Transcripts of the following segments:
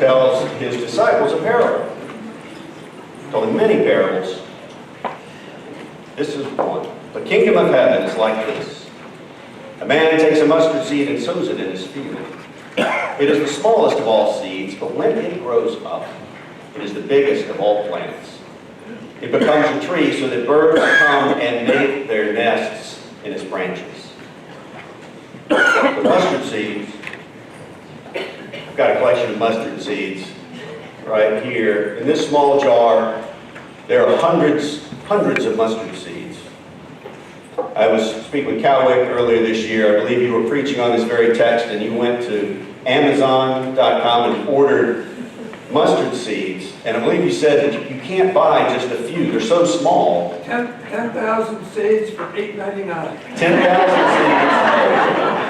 tells his disciples a parable. He told them many parables. This is one. The kingdom of heaven is like this. A man takes a mustard seed and sows it in his field. It is the smallest of all seeds, but when it grows up, it is the biggest of all plants. It becomes a tree so that birds come and make their nests in its branches. The mustard seeds, I've got a collection of mustard seeds right here. In this small jar, there are hundreds of mustard seeds. I was speaking with Calwick earlier this year. I believe you were preaching on this very text, and you went to Amazon.com and ordered mustard seeds. And I believe you said that you can't buy just a few. They're so small. 10,000 seeds for $8.99. 10,000 seeds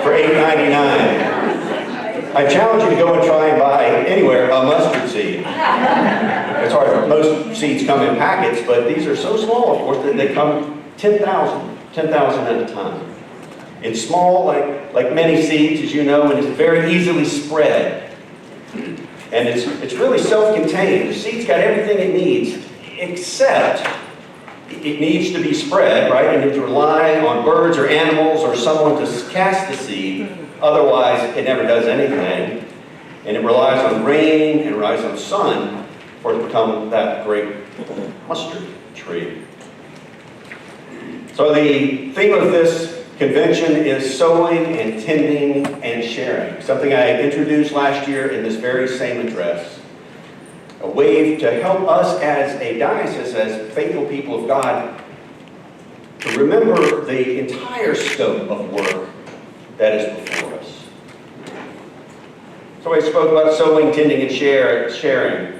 for $8.99. I challenge you to go and try and buy anywhere a mustard seed. It's hard. Most seeds come in packets, but these are so small, of course, that they come 10,000 at a time. It's small, like many seeds, as you know, and it's very easily spread. And it's really self-contained. The seed's got everything it needs, except it needs to be spread, right? And you have to rely on birds or animals or someone to cast the seed. Otherwise, it never does anything. And it relies on rain and relies on sun for it to become that great mustard tree. So the theme of this convention is sowing and tending and sharing. Something I introduced last year in this very same address. A way to help us as a diocese, as faithful people of God, to remember the entire scope of work that is before us. So I spoke about sowing, tending, and sharing.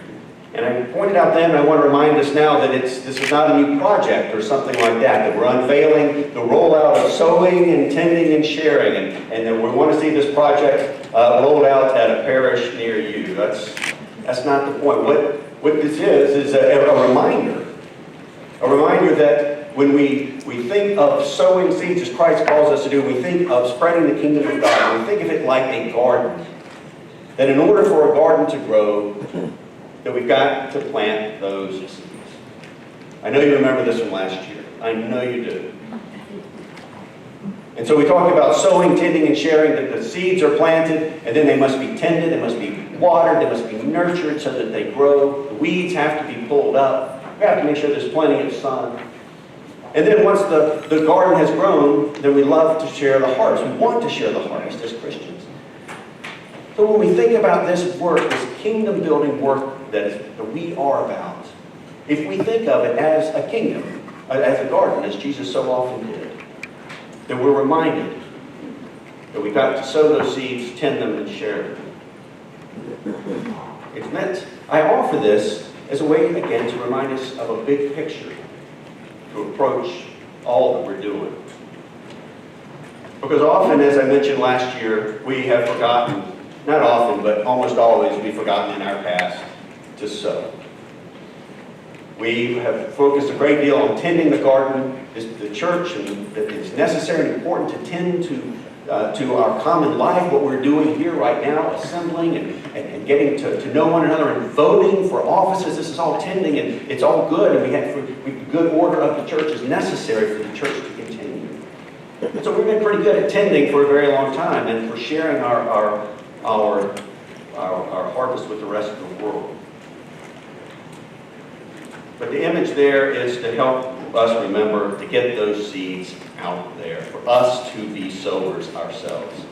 And I pointed out then, and I want to remind us now that this is not a new project or something like that we're unveiling the rollout of sowing and tending and sharing. And that we want to see this project rolled out at a parish near you. That's not the point. What this is a reminder. A reminder that when we think of sowing seeds as Christ calls us to do, we think of spreading the kingdom of God. We think of it like a garden. That in order for a garden to grow, that we've got to plant those seeds. I know you remember this from last year. I know you do. And so we talked about sowing, tending, and sharing, that the seeds are planted, and then they must be tended, they must be watered, they must be nurtured so that they grow. The weeds have to be pulled up. We have to make sure there's plenty of sun. And then once the garden has grown, then we love to share the harvest. We want to share the harvest as Christians. So when we think about this work, this kingdom-building work that we are about, if we think of it as a kingdom, as a garden, as Jesus so often did, then we're reminded that we've got to sow those seeds, tend them, and share them. It's meant, I offer this as a way, again, to remind us of a big picture, to approach all that we're doing. Because often, as I mentioned last year, we have forgotten, not often, but almost always, we've forgotten in our past to sow. We have focused a great deal on tending the garden, the church, and that it's necessary and important to tend to our common life, what we're doing here right now, assembling and getting to know one another and voting for offices. This is all tending, and it's all good, and good order of the church is necessary for the church to continue. And so we've been pretty good at tending for a very long time and for sharing our harvest with the rest of the world. But the image there is to help us remember to get those seeds out there, for us to be sowers ourselves.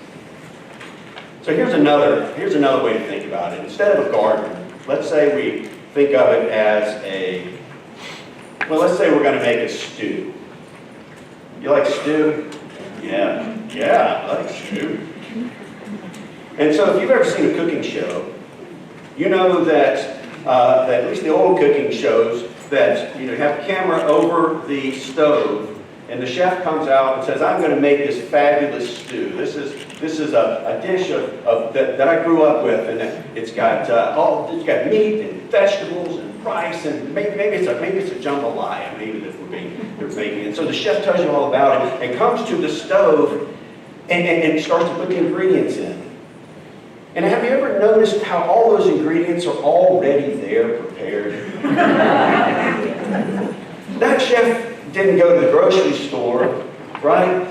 So here's another way to think about it. Instead of a garden, let's say we think of it as let's say we're going to make a stew. You like stew? Yeah, I like stew. And so if you've ever seen a cooking show, you know that at least the old cooking shows, that you have a camera over the stove, and the chef comes out and says, "I'm going to make this fabulous stew. This is a dish that I grew up with, and it's got meat and vegetables and rice, and maybe it's a jambalaya, maybe that they're making." And so the chef tells you all about it and comes to the stove and starts to put the ingredients in. And have you ever noticed how all those ingredients are already there prepared? That chef didn't go to the grocery store, right?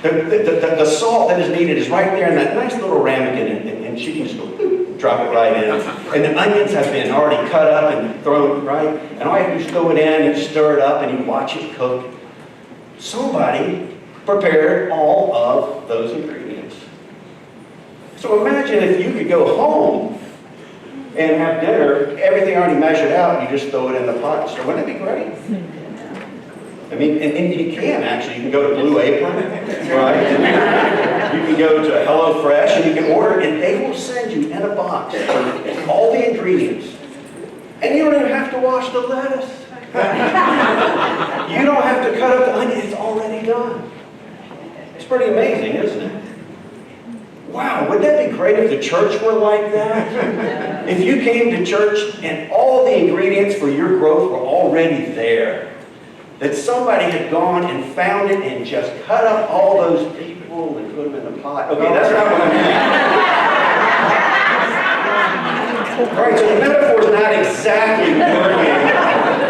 The salt that is needed is right there in that nice little ramekin, and she can just go, drop it right in. And the onions have been already cut up and thrown, right? And all you have to do is throw it in and stir it up and you watch it cook. Somebody prepared all of those ingredients. So imagine if you could go home and have dinner, everything already measured out, you just throw it in the pot. So wouldn't that be great? I mean, and you can actually. You can go to Blue Apron, right? You can go to HelloFresh and you can order, and they will send you in a box all the ingredients. And you don't even have to wash the lettuce. You don't have to cut up the onion. It's already done. It's pretty amazing, isn't it? Wow, wouldn't that be great if the church were like that? If you came to church and all the ingredients for your growth were already there. That somebody had gone and found it and just cut up all those people and put them in the pot. Okay, that's not what I meant. All right, so the metaphor is not exactly working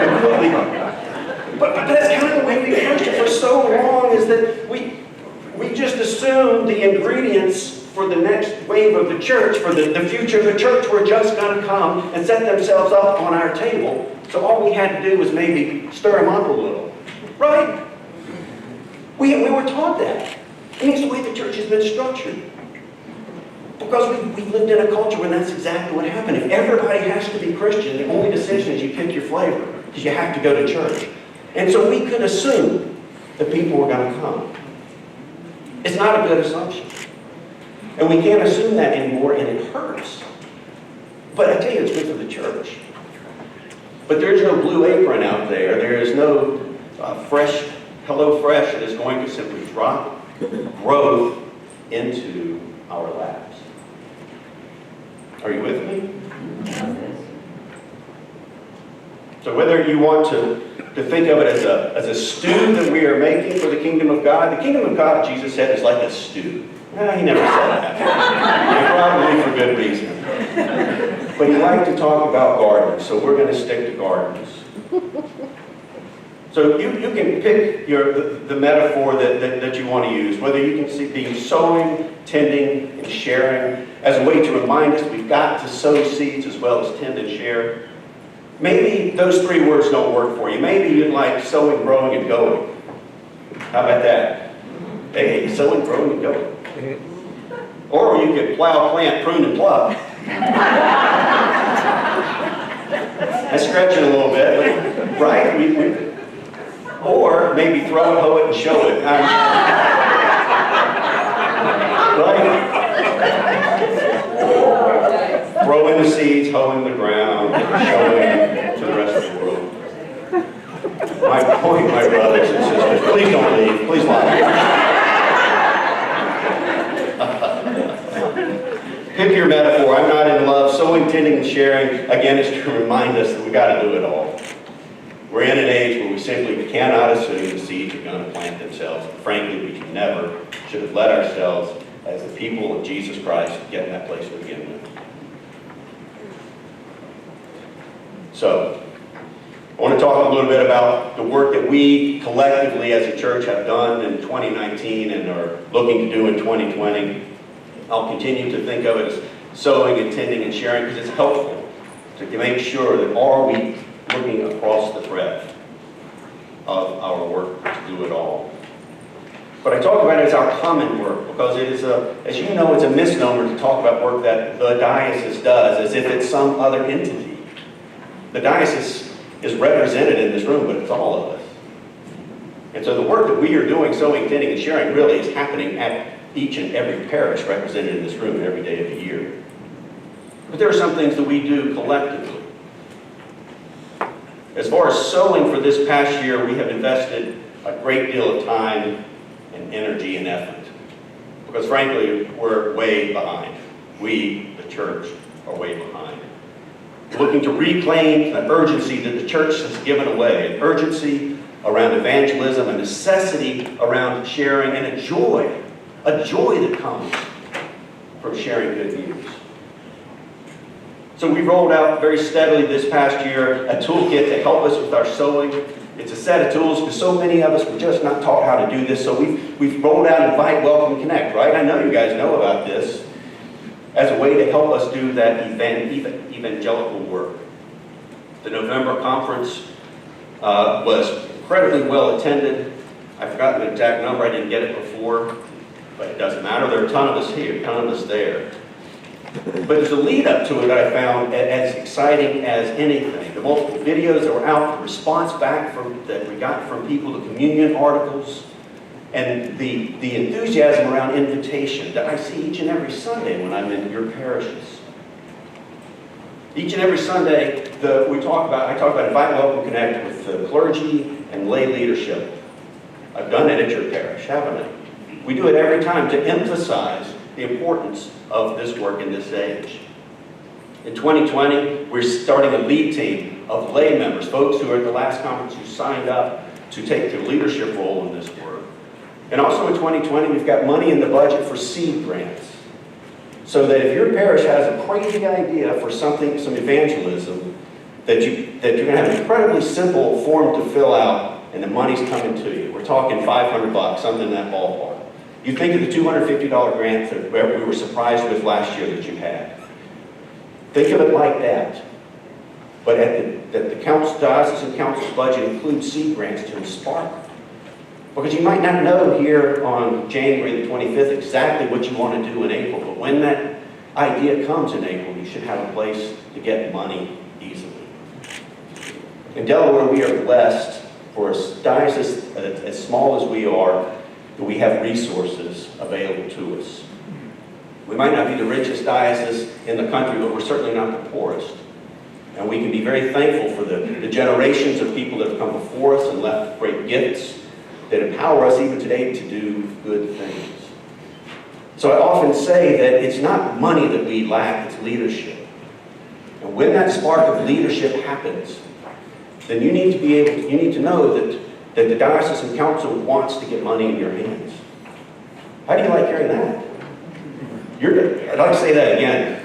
completely. But that's kind of the way we approached it for so long, is that we just assumed the ingredients for the next wave of the church, for the future of the church, were just going to come and set themselves up on our table. So all we had to do was maybe stir them up a little. Right? We were taught that. And it's the way the church has been structured. Because we lived in a culture when that's exactly what happened. If everybody has to be Christian, the only decision is you pick your flavor, because you have to go to church. And so we could assume that people were going to come. It's not a good assumption. And we can't assume that anymore, and it hurts. But I tell you, it's good for the church. But there's no Blue Apron out there. There is no fresh HelloFresh that is going to simply drop growth into our laps. Are you with me? So whether you want to think of it as a stew that we are making for the kingdom of God , Jesus said, is like a stew. No, he never said that. And probably for good reason. But he liked to talk about gardens, so we're going to stick to gardens. So you can pick the metaphor that you want to use, whether you can be sowing, tending, and sharing as a way to remind us we've got to sow seeds as well as tend and share. Maybe those three words don't work for you. Maybe you'd like sowing, growing, and going. How about that? Hey, sowing, growing, and going. Or you could plow, plant, prune, and pluck. That's stretching a little bit, right? Or maybe throw it, hoe it, and show it. Right? Throwing the seeds, hoeing the ground, showing to the rest of the world. My point, my brothers and sisters, please don't leave. Please lie. Pick your metaphor. I'm not in love. Sowing, tending, and sharing, again, is to remind us that we've got to do it all. We're in an age where we simply cannot assume the seeds are going to plant themselves. Frankly, we should have let ourselves, as the people of Jesus Christ, get in that place to begin with. So, I want to talk a little bit about the work that we collectively as a church have done in 2019 and are looking to do in 2020. I'll continue to think of it as sowing and tending and sharing, because it's helpful to make sure that are we looking across the breadth of our work to do it all. But I talk about it as our common work, because it is as you know, it's a misnomer to talk about work that the diocese does as if it's some other entity. The diocese is represented in this room, but it's all of us. And so the work that we are doing, sowing, tending, and sharing, really is happening at each and every parish represented in this room every day of the year. But there are some things that we do collectively. As far as sowing for this past year, we have invested a great deal of time and energy and effort. Because frankly, we're way behind. We, the church, are way behind. We're looking to reclaim the urgency that the church has given away, an urgency around evangelism, a necessity around sharing, and a joy that comes from sharing good news. So we rolled out very steadily this past year a toolkit to help us with our sewing. It's a set of tools because so many of us were just not taught how to do this. So we've rolled out Invite, Welcome, Connect, right? I know you guys know about this as a way to help us do that evangelical work. The November conference was incredibly well attended. I've forgotten the exact number, I didn't get it before, but it doesn't matter. There are a ton of us here, a ton of us there. But there's a lead up to it that I found as exciting as anything. The multiple videos that were out, the response back that we got from people, the communion articles, and the enthusiasm around invitation that I see each and every Sunday when I'm in your parishes. Each and every Sunday, I talk about Invite, Welcome, Connect with the clergy and lay leadership. I've done it at your parish, haven't I? We do it every time to emphasize the importance of this work in this age. In 2020, we're starting a lead team of lay members, folks who are at the last conference who signed up to take their leadership role in this work. And also in 2020, we've got money in the budget for seed grants. So that if your parish has a crazy idea for something, some evangelism, that you're going to have an incredibly simple form to fill out, and the money's coming to you. We're talking $500, something in that ballpark. You think of the $250 grant that we were surprised with last year that you had. Think of it like that. But that the diocesan council's budget includes seed grants to spark. Because you might not know here on January the 25th exactly what you want to do in April, but when that idea comes in April, you should have a place to get money easily. In Delaware, we are blessed for a diocese as small as we are, that we have resources available to us. We might not be the richest diocese in the country, but we're certainly not the poorest. And we can be very thankful for the generations of people that have come before us and left great gifts that empower us even today to do good things. So I often say that it's not money that we lack, it's leadership. And when that spark of leadership happens, then you need to know that the diocesan council wants to get money in your hands. How do you like hearing that? I'd like to say that again.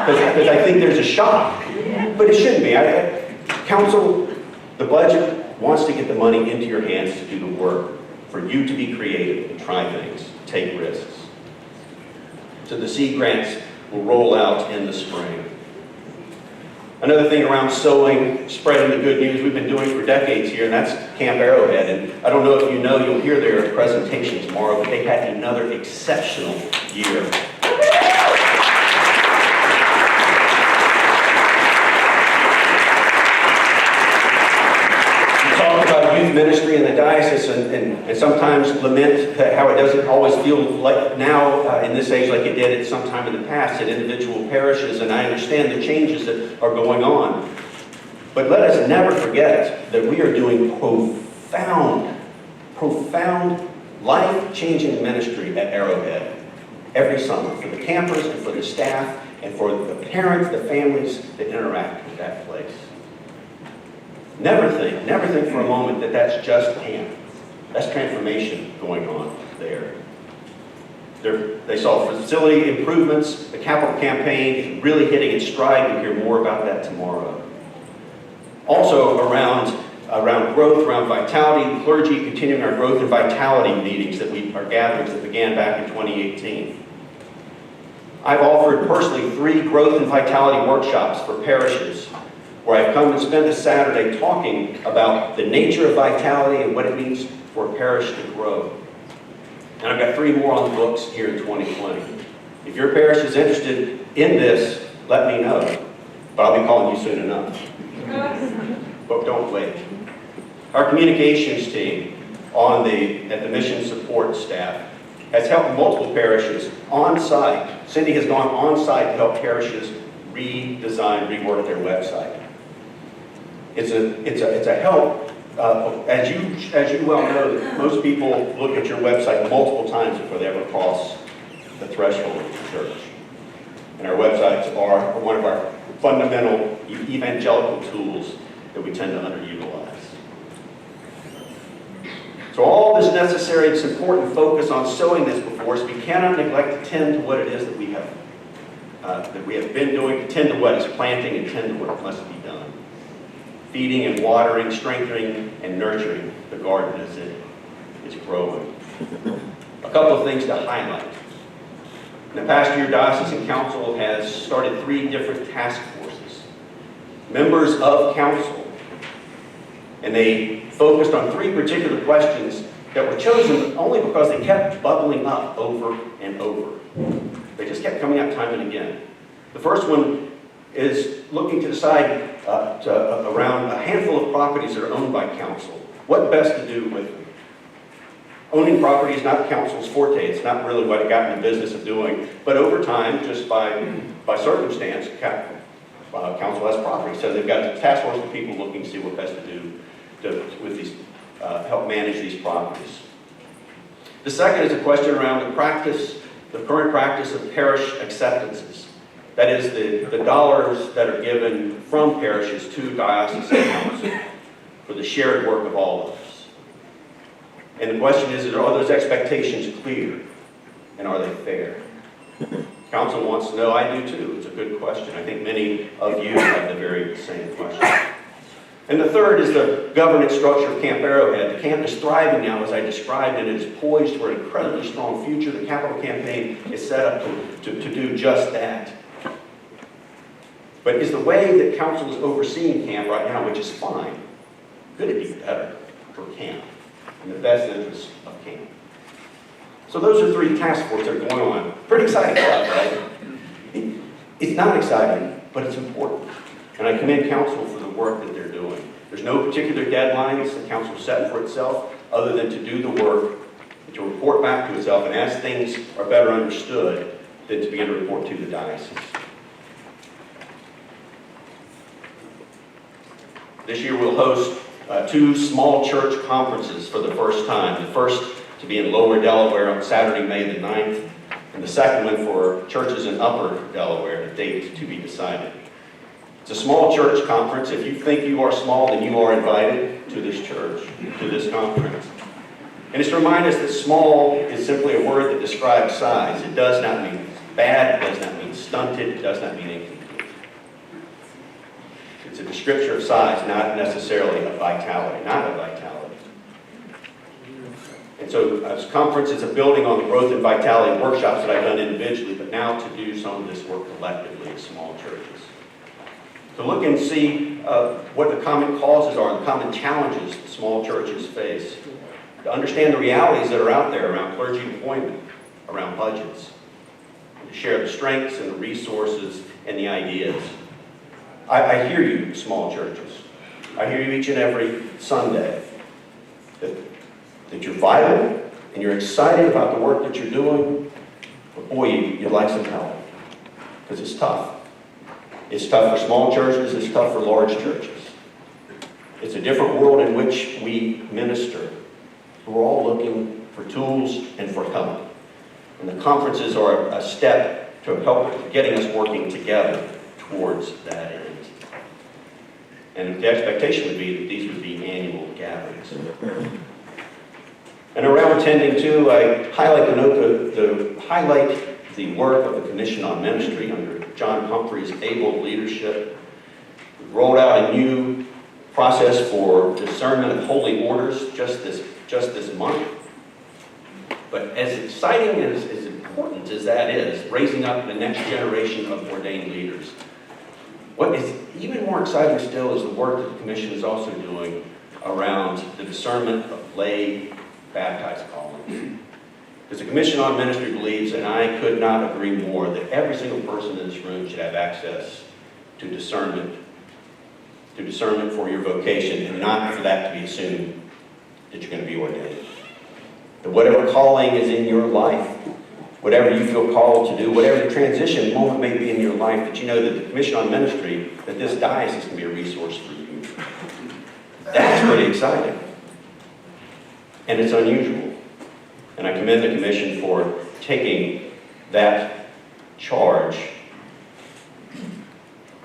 Because I think there's a shock. But it shouldn't be. Council, the budget, wants to get the money into your hands to do the work, for you to be creative and try things, take risks. So the seed grants will roll out in the spring. Another thing around sowing, spreading the good news we've been doing for decades here, and that's Camp Arrowhead. And I don't know if you know, you'll hear their presentation tomorrow, but they had another exceptional year. We talk about youth ministry in the diocese and sometimes lament how it doesn't always feel like now in this age like it did at some time in the past at individual parishes, and I understand the changes that are going on. But let us never forget that we are doing profound, life-changing ministry at Arrowhead every summer for the campers and for the staff and for the parents, the families that interact with that place. Never think for a moment that that's just camp. That's transformation going on there. They saw facility improvements. The capital campaign is really hitting its stride. You'll hear more about that tomorrow. Also around growth, around vitality, the clergy continuing our growth and vitality meetings our gatherings that began back in 2018. I've offered personally 3 growth and vitality workshops for parishes where I've come and spent a Saturday talking about the nature of vitality and what it means for a parish to grow. And I've got 3 more on the books here in 2020. If your parish is interested in this, let me know. But I'll be calling you soon enough. But don't wait. Our communications team at the mission support staff has helped multiple parishes on site. Cindy has gone on site to help parishes rework their website. It's a help. As you well know, most people look at your website multiple times before they ever cross the threshold of the church. And our websites are one of our fundamental evangelical tools that we tend to underutilize. So all this necessary, it's important focus on sowing this before us. We cannot neglect to tend to what it is that we have that we have been doing to tend to what is planting and tend to what must be done. Feeding and watering, strengthening and nurturing the garden as it is growing. A couple of things to highlight. In the past year, Diocesan Council has started 3 different task forces. Members of council, and they focused on 3 particular questions that were chosen only because they kept bubbling up over and over. They just kept coming up time and again. The first one is looking to decide around a handful of properties that are owned by council. What best to do with them? Owning property is not council's forte. It's not really what it got in the business of doing. But over time, just by circumstance, council has property. So they've got a task force of people looking to see what best to do with these, help manage these properties. The second is a question around the current practice of parish acceptances. That is the dollars that are given from parishes to diocesan council for the shared work of all of us. And the question is, are those expectations clear? And are they fair? Council wants to know, I do too. It's a good question. I think many of you have the very same question. And the third is the governance structure of Camp Arrowhead. The camp is thriving now, as I described, and it is poised for an incredibly strong future. The capital campaign is set up to do just that. But is the way that council is overseeing camp right now, which is fine, could it be better for camp in the best interest of camp? So those are 3 task forces that are going on. Pretty exciting stuff, right? It's not exciting, but it's important. And I commend council for the work that they're doing. There's no particular deadlines the council set for itself other than to do the work, to report back to itself, and as things are better understood, then to begin to report to the diocese. This year we'll host 2 small church conferences for the first time. The first to be in Lower Delaware on Saturday, May the 9th, and the second one for churches in Upper Delaware, the date to be decided. It's a small church conference. If you think you are small, then you are invited to this church, to this conference. And it's to remind us that small is simply a word that describes size. It does not mean bad, it does not mean stunted, it does not mean incomplete. It's a description of size, not necessarily of vitality, not of vitality. And so as conference, it's a building on the growth and vitality workshops that I've done individually, but now to do some of this work collectively as small churches. To look and see what the common causes are, the common challenges that small churches face. To understand the realities that are out there around clergy employment, around budgets. And to share the strengths and the resources and the ideas. I hear you, small churches. I hear you each and every Sunday. That you're vital and you're excited about the work that you're doing, but boy, you'd like some help. Because it's tough. It's tough for small churches, it's tough for large churches. It's a different world in which we minister. We're all looking for tools and for help. And the conferences are a step to help getting us working together towards that end. And the expectation would be that these would be annual gatherings. And around attending too, I highlight the work of the Commission on Ministry under John Humphrey's able leadership. We've rolled out a new process for discernment of holy orders just this month. But as exciting and as important as that is, raising up the next generation of ordained leaders, what is even more exciting still is the work that the Commission is also doing around the discernment of lay baptized calling. Because the Commission on Ministry believes, and I could not agree more, that every single person in this room should have access to discernment for your vocation, and not for that to be assumed that you're going to be ordained. That whatever calling is in your life, whatever you feel called to do, whatever the transition moment may be in your life, that you know that the Commission on Ministry, that this diocese can be a resource for you. That's pretty exciting. And it's unusual. And I commend the Commission for taking that charge.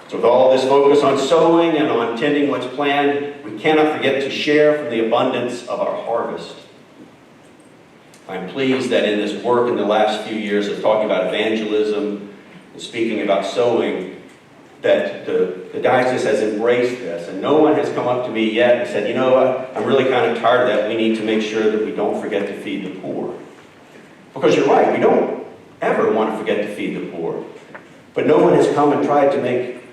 So with all this focus on sowing and on tending what's planned, we cannot forget to share from the abundance of our harvest. I'm pleased that in this work in the last few years of talking about evangelism and speaking about sowing, that the diocese has embraced this, and no one has come up to me yet and said, you know what, I'm really kind of tired of that. We need to make sure that we don't forget to feed the poor. Because you're right, we don't ever want to forget to feed the poor. But no one has come and tried to make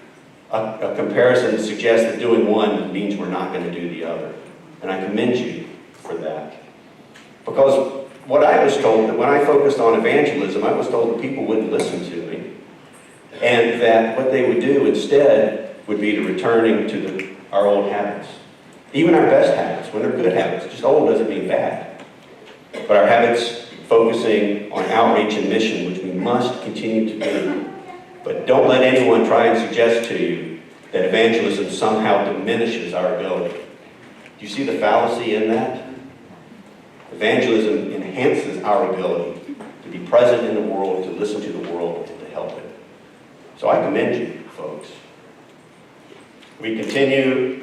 a comparison to suggest that doing one means we're not going to do the other. And I commend you for that. Because what I was told, that when I focused on evangelism, I was told that people wouldn't listen to me. And that what they would do instead would be to returning to our old habits. Even our best habits, when they're good habits. Just old doesn't mean bad. But our habits focusing on outreach and mission, which we must continue to do. But don't let anyone try and suggest to you that evangelism somehow diminishes our ability. Do you see the fallacy in that? Evangelism enhances our ability to be present in the world, to listen to the world, and to help it. So I commend you, folks. We continue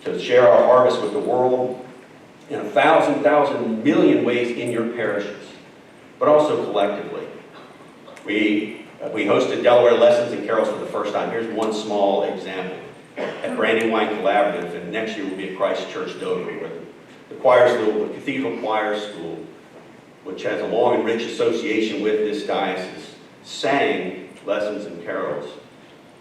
to share our harvest with the world in 1,000 million ways in your parishes, but also collectively. We hosted Delaware Lessons and Carols for the first time. Here's one small example. At Brandywine Collaborative, and next year will be at Christ Church Dover, where the choir school, the Cathedral Choir School, which has a long and rich association with this diocese, sang lessons and carols.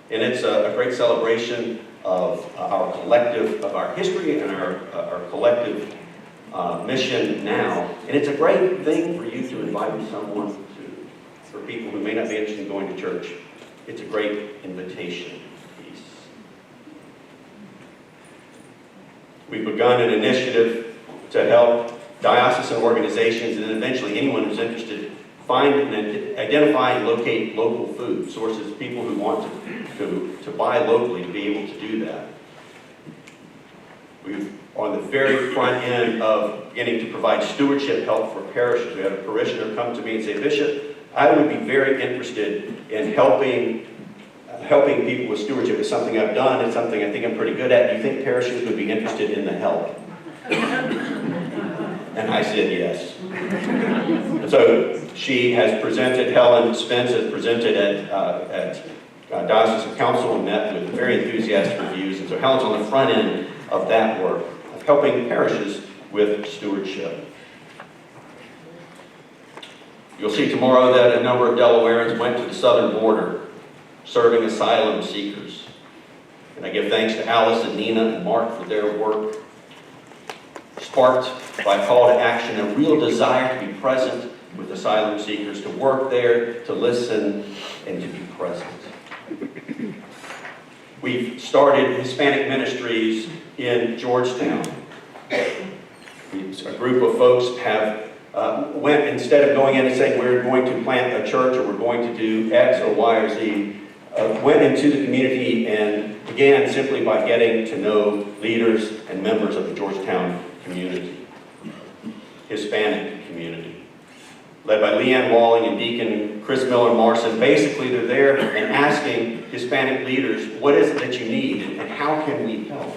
And it's a great celebration of our collective, of our history and our collective mission now. And it's a great thing for you to invite someone to, for people who may not be interested in going to church. It's a great invitation piece. We've begun an initiative to help diocesan organizations and then eventually anyone who's interested find and identify and locate local food sources, people who want to buy locally to be able to do that. We're on the very front end of beginning to provide stewardship help for parishes. We had a parishioner come to me and say, Bishop, I would be very interested in helping people with stewardship. It's something I've done, it's something I think I'm pretty good at. Do you think parishes would be interested in the help? And I said yes. And so she has presented, Helen Spence has presented at Diocesan Council and met with very enthusiastic reviews. And so Helen's on the front end of that work, of helping parishes with stewardship. You'll see tomorrow that a number of Delawareans went to the southern border serving asylum seekers. And I give thanks to Alice and Nina and Mark for their work, sparked by a call to action, a real desire to be present with asylum seekers, to work there, to listen, and to be present. We've started Hispanic ministries in Georgetown. A group of folks have went, instead of going in and saying we're going to plant a church or we're going to do X or Y or Z, went into the community and began simply by getting to know leaders and members of the Georgetown community, Hispanic community, led by Leanne Walling and Deacon Chris Miller Marson. Basically, they're there and asking Hispanic leaders, what is it that you need and how can we help?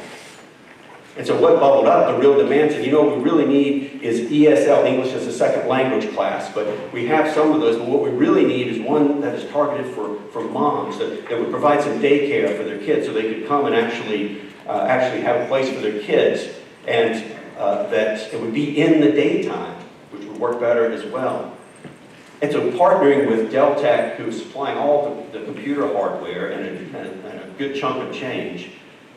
And so what bubbled up, the real demand said, what we really need is ESL, English as a Second Language class, but we have some of those, but what we really need is one that is targeted for moms, that would provide some daycare for their kids so they could come and actually have a place for their kids, and that it would be in the daytime, which would work better as well. And so partnering with Dell Tech, who's supplying all the computer hardware and a good chunk of change,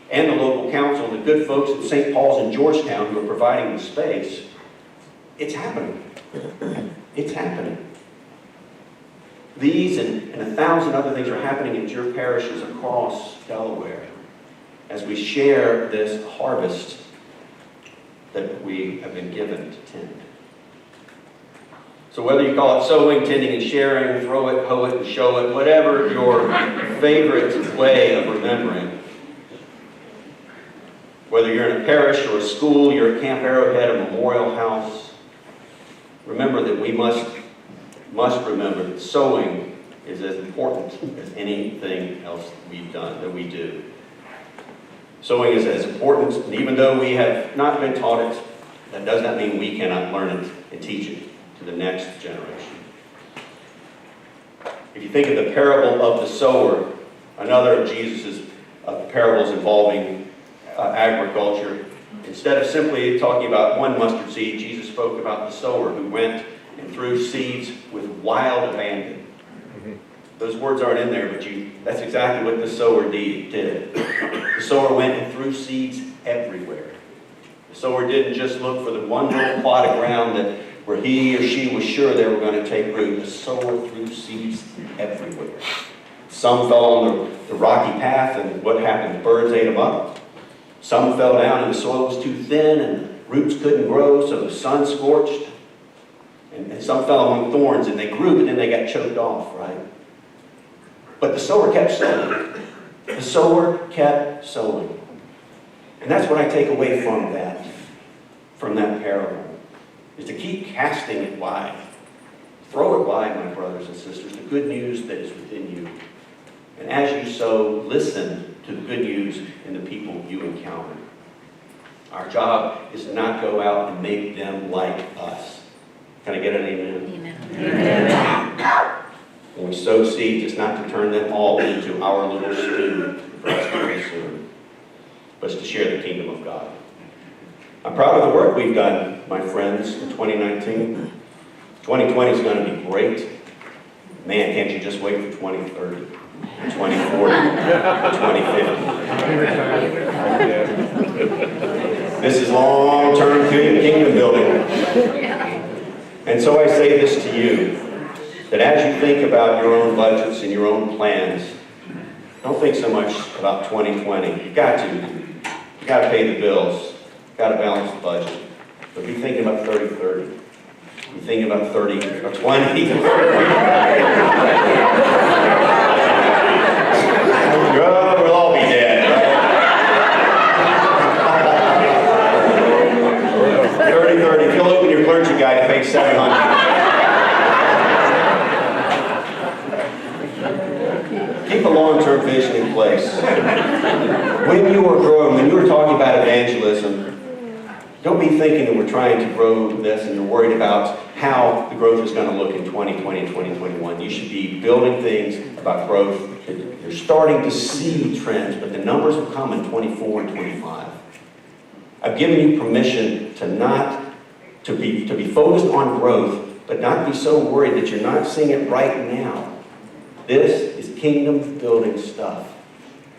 and the local council, and the good folks at St. Paul's in Georgetown who are providing the space, it's happening. It's happening. These and 1,000 other things are happening at your parishes across Delaware as we share this harvest that we have been given to tend. So whether you call it sowing, tending, and sharing, throw it, hoe it, and show it, whatever your favorite way of remembering, whether you're in a parish or a school, you're at Camp Arrowhead, a memorial house, remember that we must remember that sowing is as important as anything else that we do. Sowing is as important, and even though we have not been taught it, that does not mean we cannot learn it and teach it to the next generation. If you think of the parable of the sower, another of Jesus' parables involving agriculture, instead of simply talking about one mustard seed, Jesus spoke about the sower who went and threw seeds with wild abandon. Those words aren't in there, but that's exactly what the sower did. The sower went and threw seeds everywhere. The sower didn't just look for the one little plot of ground where he or she was sure they were going to take root. The sower threw seeds everywhere. Some fell on the rocky path, and what happened? The birds ate them up. Some fell down, and the soil was too thin, and the roots couldn't grow, so the sun scorched. And some fell among thorns, and they grew, but then they got choked off, right? But the sower kept sowing. The sower kept sowing. And that's what I take away from that parable, is to keep casting it wide. Throw it wide, my brothers and sisters, the good news that is within you. And as you sow, listen to the good news in the people you encounter. Our job is to not go out and make them like us. Can I get an amen? Amen. When we sow seeds, it's not to turn them all into our little stew for us to consume, but it's to share the kingdom of God. I'm proud of the work we've done, my friends, in 2019. 2020 is going to be great. Man, can't you just wait for 2030, 2040, 2050? This is long-term kingdom building. And so I say this to you, that as you think about your own budgets and your own plans, don't think so much about 2020. You got to. You got to pay the bills. You got to balance the budget. But be thinking about 30-30. Be thinking about 30 or 20. We'll all be dead, right? 30-30. If you'll open your clergy guide to page 700. Keep a long-term vision in place. When you are growing, when you are talking about evangelism, don't be thinking that we're trying to grow this and you're worried about how the growth is going to look in 2020 and 2021. You should be building things about growth. You're starting to see trends, but the numbers will come in 24 and 25. I've given you permission to be focused on growth, but not be so worried that you're not seeing it right now. This is kingdom building stuff.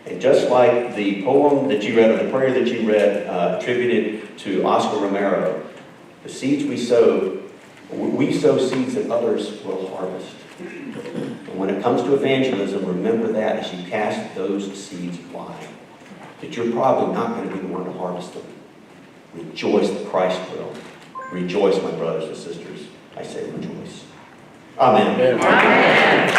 And just like the poem that you read, or the prayer that you read, attributed to Oscar Romero, the seeds we sow seeds that others will harvest. And when it comes to evangelism, remember that as you cast those seeds wide, that you're probably not going to be the one to harvest them. Rejoice that Christ will. Rejoice, my brothers and sisters. I say rejoice. Amen. Amen.